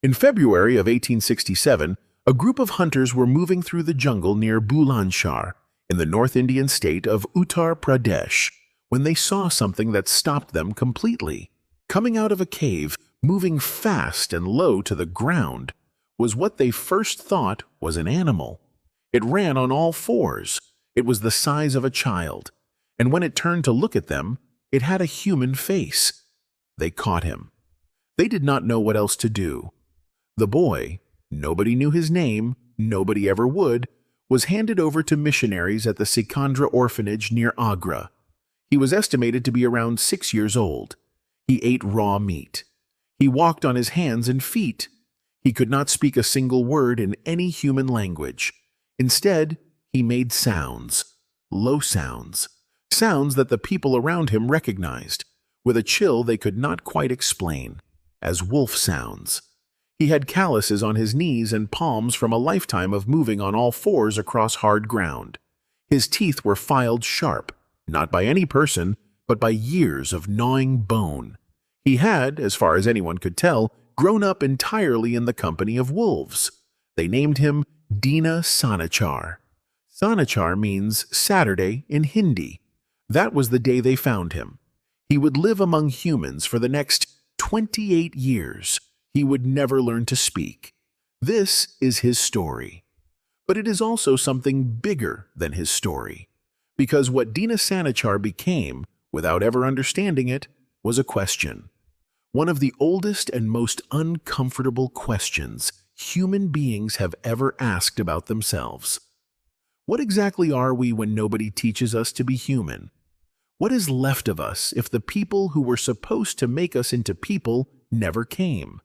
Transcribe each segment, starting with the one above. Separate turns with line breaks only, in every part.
In February of 1867, a group of hunters were moving through the jungle near Bulandshahr in the North Indian state of Uttar Pradesh when they saw something that stopped them completely. Coming out of a cave, moving fast and low to the ground, was what they first thought was an animal. It ran on all fours. It was the size of a child, and when it turned to look at them, it had a human face. They caught him. They did not know what else to do. The boy, nobody knew his name, nobody ever would, was handed over to missionaries at the Sikandra Orphanage near Agra. He was estimated to be around 6 years old. He ate raw meat. He walked on his hands and feet. He could not speak a single word in any human language. Instead, he made sounds, low sounds, sounds that the people around him recognized, with a chill they could not quite explain, as wolf sounds. He had calluses on his knees and palms from a lifetime of moving on all fours across hard ground. His teeth were filed sharp, not by any person, but by years of gnawing bone. He had, as far as anyone could tell, grown up entirely in the company of wolves. They named him Dina Sanichar. Sanichar means Saturday in Hindi. That was the day they found him. He would live among humans for the next 28 years. He would never learn to speak. This is his story. But it is also something bigger than his story, because what Dina Sanichar became, without ever understanding it, was a question. One of the oldest and most uncomfortable questions human beings have ever asked about themselves. What exactly are we when nobody teaches us to be human? What is left of us if the people who were supposed to make us into people never came?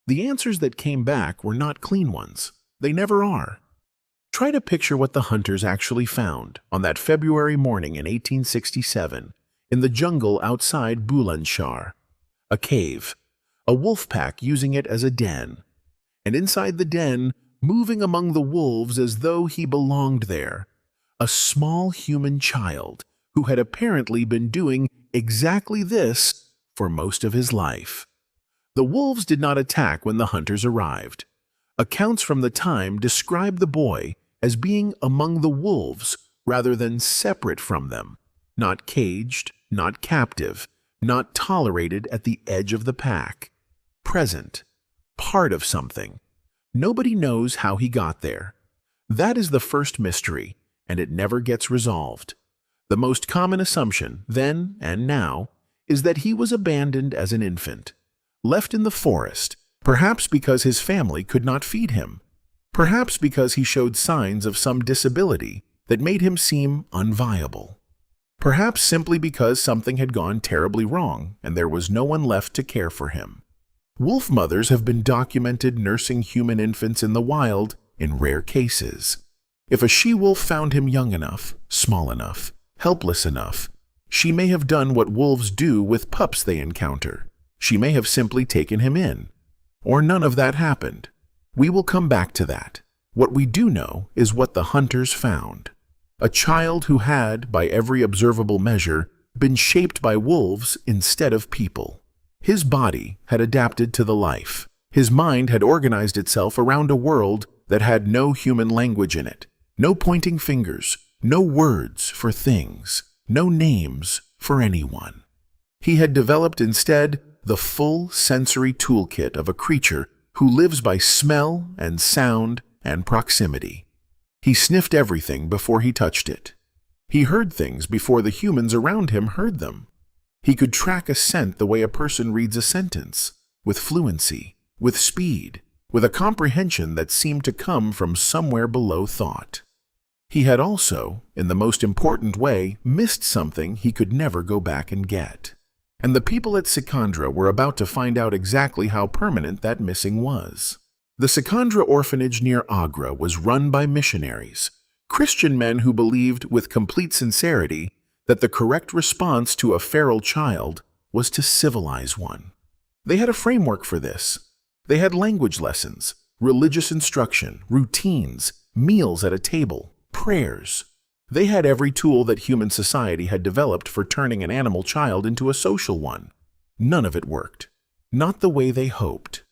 The answers that came back were not clean ones. They never are. Try to picture what the hunters actually found on that February morning in 1867 in the jungle outside Bulandshahr. A cave, a wolf pack using it as a den, and inside the den, moving among the wolves as though he belonged there, a small human child who had apparently been doing exactly this for most of his life. The wolves did not attack when the hunters arrived. Accounts from the time describe the boy as being among the wolves rather than separate from them, not caged, not captive, not tolerated at the edge of the pack, present, part of something. Nobody knows how he got there. That is the first mystery, and it never gets resolved. The most common assumption, then and now, is that he was abandoned as an infant, left in the forest, perhaps because his family could not feed him, perhaps because he showed signs of some disability that made him seem unviable. Perhaps simply because something had gone terribly wrong and there was no one left to care for him. Wolf mothers have been documented nursing human infants in the wild in rare cases. If a she-wolf found him young enough, small enough, helpless enough, she may have done what wolves do with pups they encounter. She may have simply taken him in. Or none of that happened. We will come back to that. What we do know is what the hunters found. A child who had, by every observable measure, been shaped by wolves instead of people. His body had adapted to the life. His mind had organized itself around a world that had no human language in it, no pointing fingers, no words for things, no names for anyone. He had developed instead the full sensory toolkit of a creature who lives by smell and sound and proximity. He sniffed everything before he touched it. He heard things before the humans around him heard them. He could track a scent the way a person reads a sentence, with fluency, with speed, with a comprehension that seemed to come from somewhere below thought. He had also, in the most important way, missed something he could never go back and get. And the people at Sikandra were about to find out exactly how permanent that missing was. The Sikandra Orphanage near Agra was run by missionaries, Christian men who believed with complete sincerity that the correct response to a feral child was to civilize one. They had a framework for this. They had language lessons, religious instruction, routines, meals at a table, prayers. They had every tool that human society had developed for turning an animal child into a social one. None of it worked. Not the way they hoped.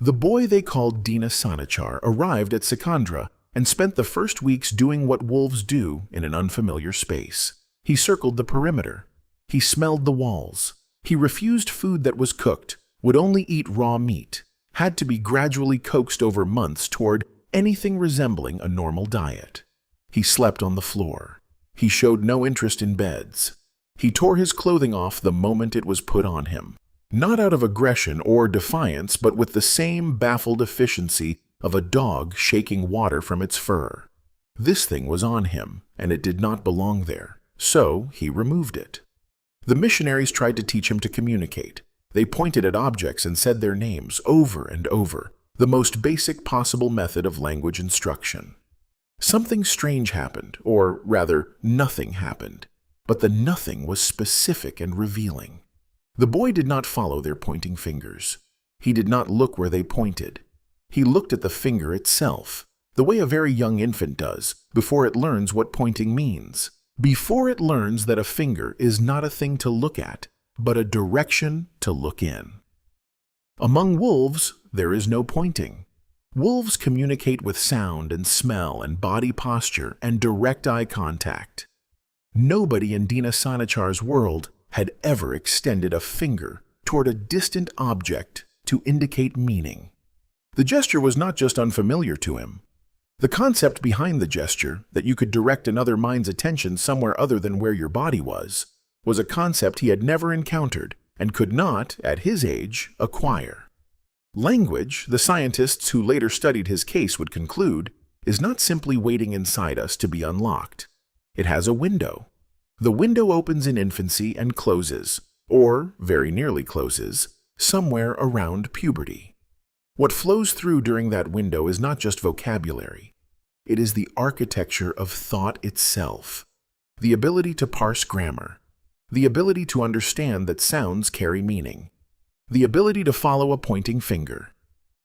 The boy they called Dina Sanichar arrived at Sikandra and spent the first weeks doing what wolves do in an unfamiliar space. He circled the perimeter. He smelled the walls. He refused food that was cooked, would only eat raw meat, had to be gradually coaxed over months toward anything resembling a normal diet. He slept on the floor. He showed no interest in beds. He tore his clothing off the moment it was put on him, not out of aggression or defiance, but with the same baffled efficiency of a dog shaking water from its fur. This thing was on him, and it did not belong there, so he removed it. The missionaries tried to teach him to communicate. They pointed at objects and said their names over and over, the most basic possible method of language instruction. Something strange happened, or rather, nothing happened. But the nothing was specific and revealing. The boy did not follow their pointing fingers. He did not look where they pointed. He looked at the finger itself, the way a very young infant does, before it learns what pointing means. Before it learns that a finger is not a thing to look at, but a direction to look in. Among wolves, there is no pointing. Wolves communicate with sound and smell and body posture and direct eye contact. Nobody in Dina Sanichar's world had ever extended a finger toward a distant object to indicate meaning. The gesture was not just unfamiliar to him. The concept behind the gesture, that you could direct another mind's attention somewhere other than where your body was a concept he had never encountered and could not, at his age, acquire. Language, the scientists who later studied his case would conclude, is not simply waiting inside us to be unlocked. It has a window. The window opens in infancy and closes, or very nearly closes, somewhere around puberty. What flows through during that window is not just vocabulary. It is the architecture of thought itself, the ability to parse grammar, the ability to understand that sounds carry meaning, the ability to follow a pointing finger.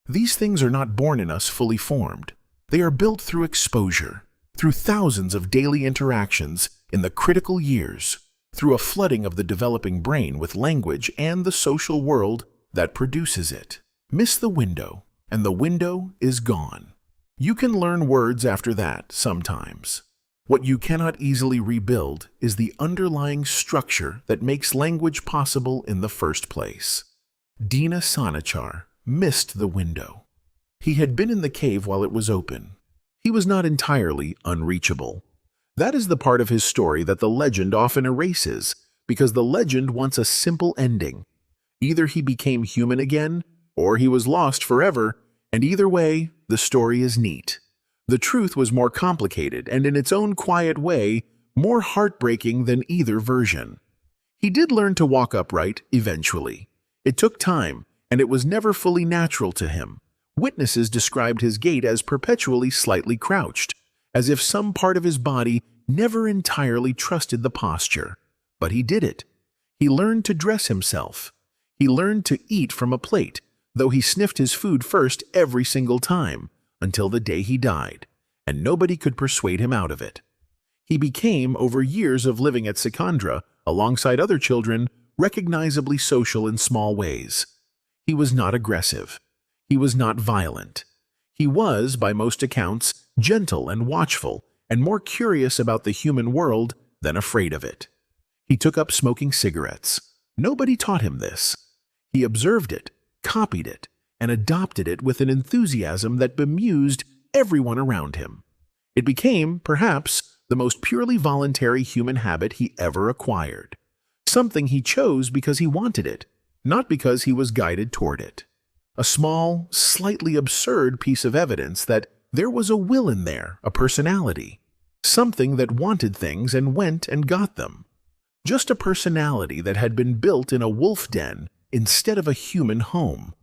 These things are not born in us fully formed. They are built through exposure, through thousands of daily interactions in the critical years, through a flooding of the developing brain with language and the social world that produces it. Miss the window, and the window is gone. You can learn words after that sometimes. What you cannot easily rebuild is the underlying structure that makes language possible in the first place. Dina Sanichar missed the window. He had been in the cave while it was open. He was not entirely unreachable. That is the part of his story that the legend often erases, because the legend wants a simple ending. Either he became human again, or he was lost forever, and either way, the story is neat. The truth was more complicated and in its own quiet way, more heartbreaking than either version. He did learn to walk upright eventually. It took time, and it was never fully natural to him. Witnesses described his gait as perpetually slightly crouched, as if some part of his body never entirely trusted the posture. But he did it. He learned to dress himself. He learned to eat from a plate, though he sniffed his food first every single time, until the day he died, and nobody could persuade him out of it. He became, over years of living at Sikandra, alongside other children, recognizably social in small ways. He was not aggressive. He was not violent. He was, by most accounts, gentle and watchful, and more curious about the human world than afraid of it. He took up smoking cigarettes. Nobody taught him this. He observed it, copied it, and adopted it with an enthusiasm that bemused everyone around him. It became, perhaps, the most purely voluntary human habit he ever acquired. Something he chose because he wanted it, not because he was guided toward it. A small, slightly absurd piece of evidence that there was a will in there, a personality. Something that wanted things and went and got them. Just a personality that had been built in a wolf den instead of a human home.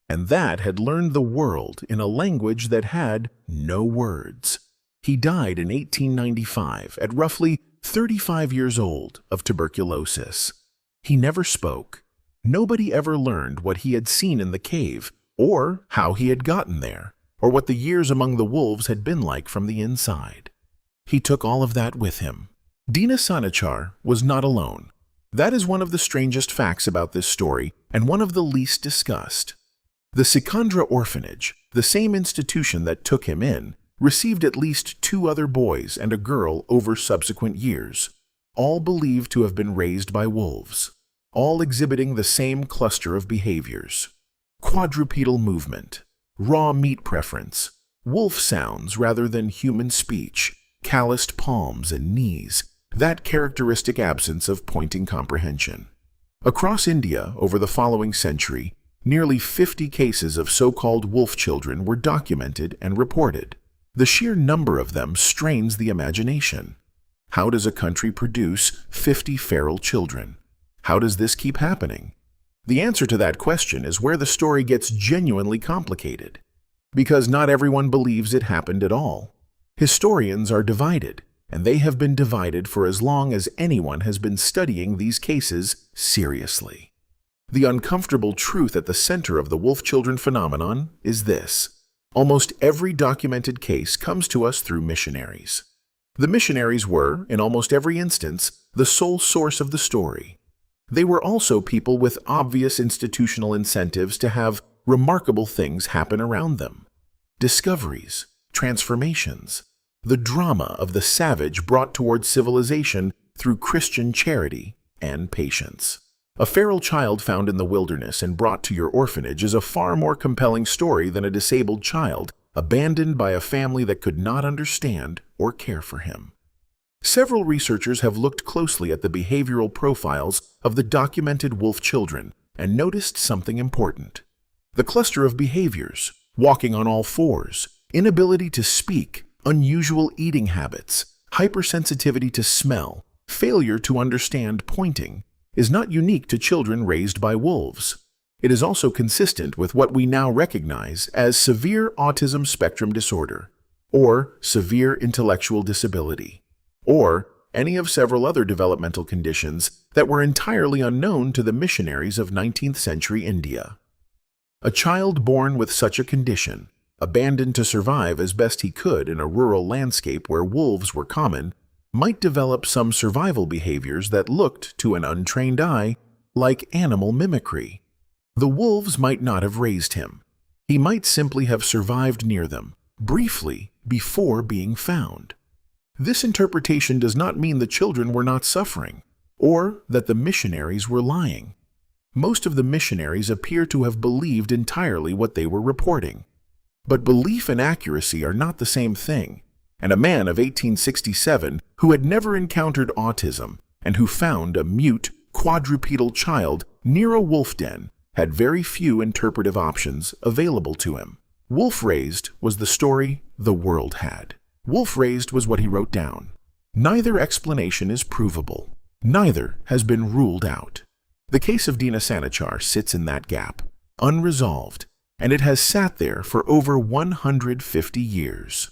And that had learned the world in a language that had no words. He died in 1895 at roughly 35 years old of tuberculosis. He never spoke. Nobody ever learned what he had seen in the cave, or how he had gotten there, or what the years among the wolves had been like from the inside. He took all of that with him. Dina Sanichar was not alone. That is one of the strangest facts about this story, and one of the least discussed. The Sikandra Orphanage, the same institution that took him in, received at least 2 other boys and a girl over subsequent years, all believed to have been raised by wolves, all exhibiting the same cluster of behaviors: quadrupedal movement, raw meat preference, wolf sounds rather than human speech, calloused palms and knees, that characteristic absence of pointing comprehension. Across India, over the following century, nearly 50 cases of so-called wolf children were documented and reported. The sheer number of them strains the imagination. How does a country produce 50 feral children? How does this keep happening? The answer to that question is where the story gets genuinely complicated. Because not everyone believes it happened at all. Historians are divided, and they have been divided for as long as anyone has been studying these cases seriously. The uncomfortable truth at the center of the wolf children phenomenon is this: almost every documented case comes to us through missionaries. The missionaries were, in almost every instance, the sole source of the story. They were also people with obvious institutional incentives to have remarkable things happen around them. Discoveries, transformations, the drama of the savage brought towards civilization through Christian charity and patience. A feral child found in the wilderness and brought to your orphanage is a far more compelling story than a disabled child abandoned by a family that could not understand or care for him. Several researchers have looked closely at the behavioral profiles of the documented wolf children and noticed something important. The cluster of behaviors: walking on all fours, inability to speak, unusual eating habits, hypersensitivity to smell, failure to understand pointing, is not unique to children raised by wolves. It is also consistent with what we now recognize as severe autism spectrum disorder, or severe intellectual disability, or any of several other developmental conditions that were entirely unknown to the missionaries of 19th century India. A child born with such a condition, abandoned to survive as best he could in a rural landscape where wolves were common, might develop some survival behaviors that looked, to an untrained eye, like animal mimicry. The wolves might not have raised him. He might simply have survived near them, briefly, before being found. This interpretation does not mean the children were not suffering, or that the missionaries were lying. Most of the missionaries appear to have believed entirely what they were reporting. But belief and accuracy are not the same thing, and a man of 1867 who had never encountered autism and who found a mute, quadrupedal child near a wolf den had very few interpretive options available to him. Wolf-raised was the story the world had. Wolf-raised was what he wrote down. Neither explanation is provable. Neither has been ruled out. The case of Dina Sanichar sits in that gap, unresolved, and it has sat there for over 150 years.